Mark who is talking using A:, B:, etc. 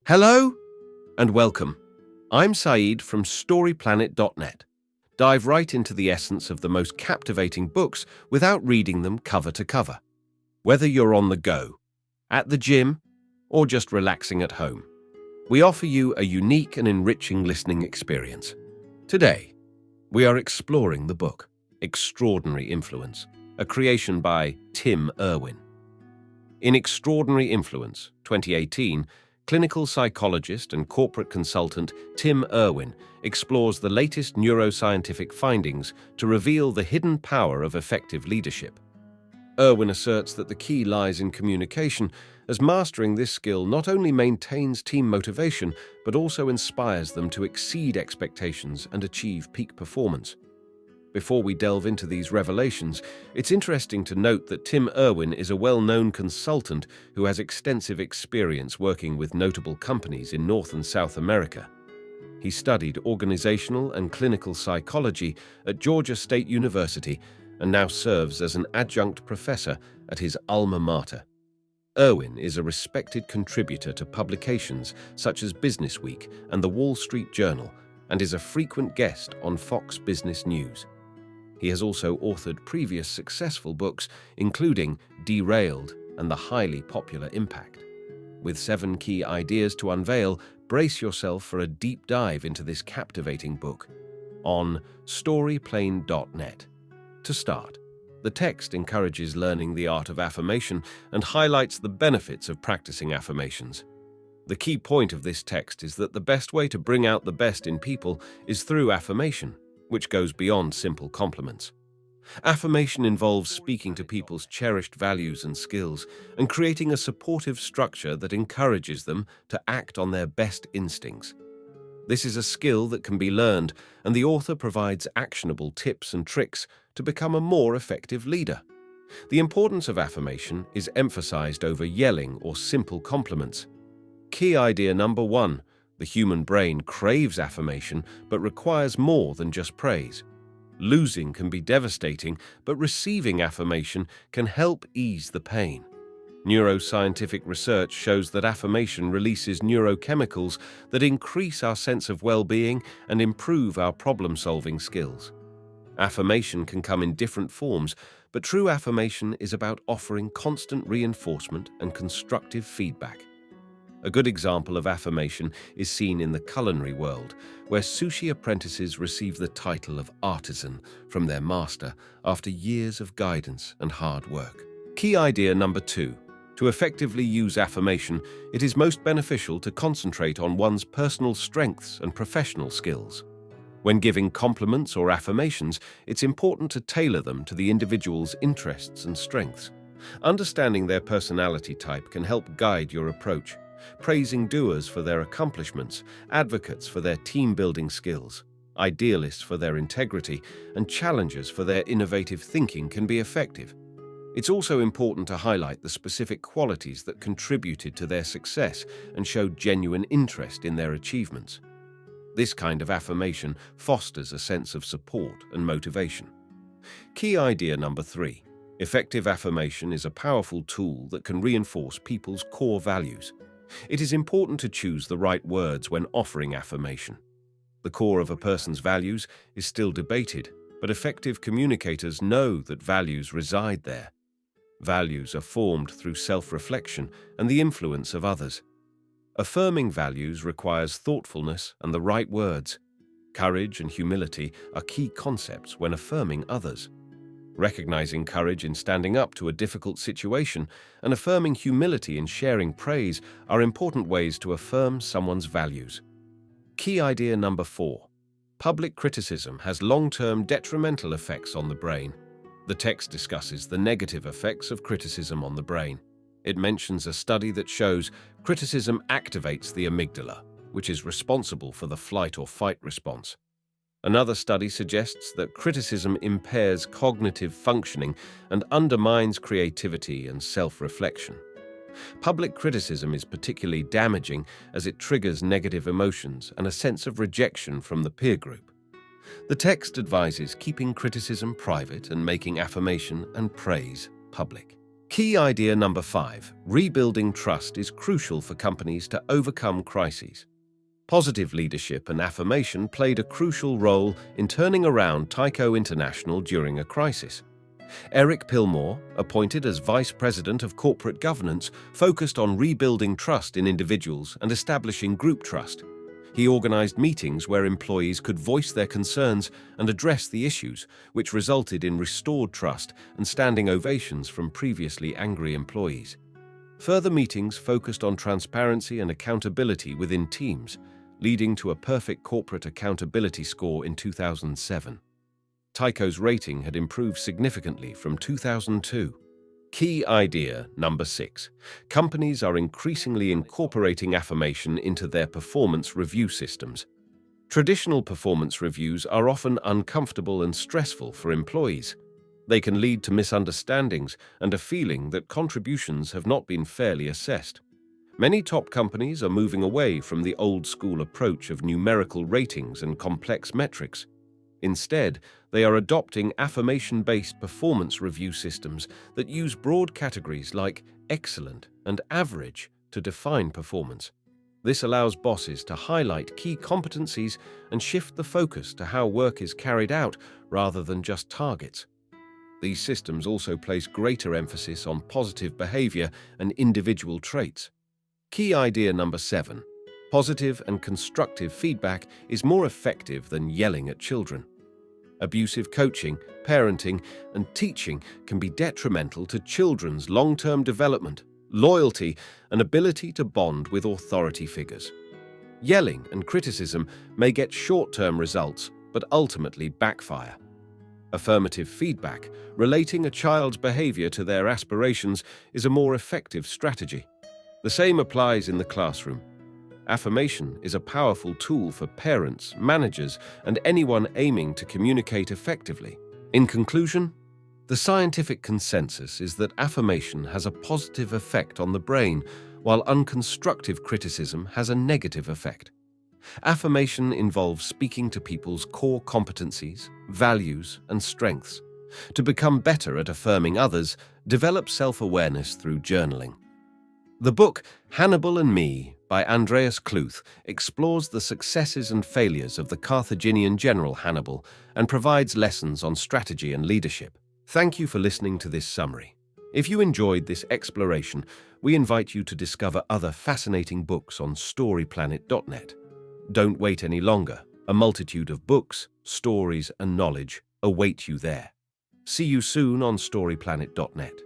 A: Hello and welcome. I'm Saeed from StoryPlanet.net. Dive right into the essence of the most captivating books without reading them cover to cover. Whether you're on the go, at the gym, or just relaxing at home, we offer you a unique and enriching listening experience. Today, we are exploring the book Extraordinary Influence, a creation by Tim Irwin. In Extraordinary Influence, 2018, clinical psychologist and corporate consultant Tim Irwin explores the latest neuroscientific findings to reveal the hidden power of effective leadership. Irwin asserts that the key lies in communication, as mastering this skill not only maintains team motivation, but also inspires them to exceed expectations and achieve peak performance. Before we delve into these revelations, it's interesting to note that Tim Irwin is a well-known consultant who has extensive experience working with notable companies in North and South America. He studied organizational and clinical psychology at Georgia State University and now serves as an adjunct professor at his alma mater. Irwin is a respected contributor to publications such as Business Week and the Wall Street Journal, and is a frequent guest on Fox Business News. He has also authored previous successful books, including Derailed and the highly popular Impact. With 7 key ideas to unveil, brace yourself for a deep dive into this captivating book on StoryPlanet.net. To start, the text encourages learning the art of affirmation and highlights the benefits of practicing affirmations. The key point of this text is that the best way to bring out the best in people is through affirmation, which goes beyond simple compliments. Affirmation involves speaking to people's cherished values and skills and creating a supportive structure that encourages them to act on their best instincts. This is a skill that can be learned, and the author provides actionable tips and tricks to become a more effective leader. The importance of affirmation is emphasized over yelling or simple compliments. Key idea number 1. The human brain craves affirmation but requires more than just praise. Losing can be devastating, but receiving affirmation can help ease the pain. Neuroscientific research shows that affirmation releases neurochemicals that increase our sense of well-being and improve our problem-solving skills. Affirmation can come in different forms, but true affirmation is about offering constant reinforcement and constructive feedback. A good example of affirmation is seen in the culinary world, where sushi apprentices receive the title of artisan from their master after years of guidance and hard work. Key idea number 2. To effectively use affirmation, it is most beneficial to concentrate on one's personal strengths and professional skills. When giving compliments or affirmations, it's important to tailor them to the individual's interests and strengths. Understanding their personality type can help guide your approach. Praising doers for their accomplishments, advocates for their team-building skills, idealists for their integrity, and challengers for their innovative thinking can be effective. It's also important to highlight the specific qualities that contributed to their success and showed genuine interest in their achievements. This kind of affirmation fosters a sense of support and motivation. Key idea number 3. Effective affirmation is a powerful tool that can reinforce people's core values. It is important to choose the right words when offering affirmation. The core of a person's values is still debated, but effective communicators know that values reside there. Values are formed through self-reflection and the influence of others. Affirming values requires thoughtfulness and the right words. Courage and humility are key concepts when affirming others. Recognizing courage in standing up to a difficult situation and affirming humility in sharing praise are important ways to affirm someone's values. Key idea number 4. Public criticism has long-term detrimental effects on the brain. The text discusses the negative effects of criticism on the brain. It mentions a study that shows criticism activates the amygdala, which is responsible for the flight or fight response. Another study suggests that criticism impairs cognitive functioning and undermines creativity and self-reflection. Public criticism is particularly damaging as it triggers negative emotions and a sense of rejection from the peer group. The text advises keeping criticism private and making affirmation and praise public. Key idea number 5. Rebuilding trust is crucial for companies to overcome crises. Positive leadership and affirmation played a crucial role in turning around Tyco International during a crisis. Eric Pillmore, appointed as Vice President of Corporate Governance, focused on rebuilding trust in individuals and establishing group trust. He organized meetings where employees could voice their concerns and address the issues, which resulted in restored trust and standing ovations from previously angry employees. Further meetings focused on transparency and accountability within teams, leading to a perfect corporate accountability score in 2007. Tyco's rating had improved significantly from 2002. Key idea number 6. Companies are increasingly incorporating affirmation into their performance review systems. Traditional performance reviews are often uncomfortable and stressful for employees. They can lead to misunderstandings and a feeling that contributions have not been fairly assessed. Many top companies are moving away from the old-school approach of numerical ratings and complex metrics. Instead, they are adopting affirmation-based performance review systems that use broad categories like excellent and average to define performance. This allows bosses to highlight key competencies and shift the focus to how work is carried out rather than just targets. These systems also place greater emphasis on positive behavior and individual traits. Key idea number 7. Positive and constructive feedback is more effective than yelling at children. Abusive coaching, parenting, and teaching can be detrimental to children's long-term development, loyalty, and ability to bond with authority figures. Yelling and criticism may get short-term results, but ultimately backfire. Affirmative feedback, relating a child's behavior to their aspirations, is a more effective strategy. The same applies in the classroom. Affirmation is a powerful tool for parents, managers, and anyone aiming to communicate effectively. In conclusion, the scientific consensus is that affirmation has a positive effect on the brain, while unconstructive criticism has a negative effect. Affirmation involves speaking to people's core competencies, values, and strengths. To become better at affirming others, develop self-awareness through journaling. The book Hannibal and Me by Andreas Kluth explores the successes and failures of the Carthaginian general Hannibal and provides lessons on strategy and leadership. Thank you for listening to this summary. If you enjoyed this exploration, we invite you to discover other fascinating books on StoryPlanet.net. Don't wait any longer. A multitude of books, stories, and knowledge await you there. See you soon on StoryPlanet.net.